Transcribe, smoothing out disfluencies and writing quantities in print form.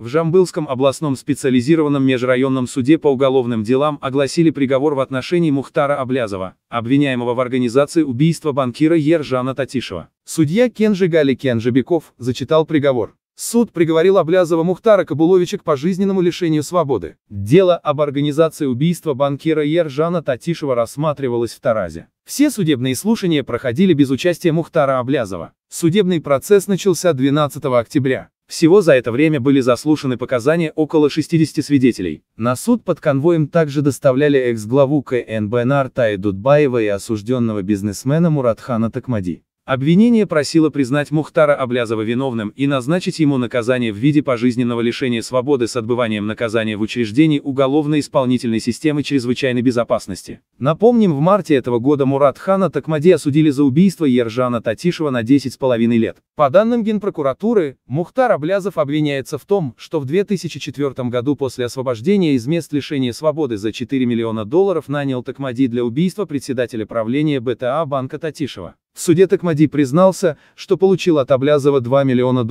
В Жамбылском областном специализированном межрайонном суде по уголовным делам огласили приговор в отношении Мухтара Аблязова, обвиняемого в организации убийства банкира Ержана Татишева. Судья Кенжи Гали Кенжебеков зачитал приговор. Суд приговорил Аблязова Мухтара Кабуловича к пожизненному лишению свободы. Дело об организации убийства банкира Ержана Татишева рассматривалось в Таразе. Все судебные слушания проходили без участия Мухтара Аблязова. Судебный процесс начался 12 октября. Всего за это время были заслушаны показания около 60 свидетелей. На суд под конвоем также доставляли экс-главу КНБ Нартая Дудбаева и осужденного бизнесмена Муратхана Токмади. Обвинение просило признать Мухтара Аблязова виновным и назначить ему наказание в виде пожизненного лишения свободы с отбыванием наказания в учреждении уголовно-исполнительной системы чрезвычайной безопасности. Напомним, в марте этого года Муратхана Токмади осудили за убийство Ержана Татишева на 10,5 лет. По данным Генпрокуратуры, Мухтар Аблязов обвиняется в том, что в 2004 году после освобождения из мест лишения свободы за $4 миллиона нанял Токмади для убийства председателя правления БТА банка Татишева. В суде Токмади признался, что получил от Аблязова $2 миллиона.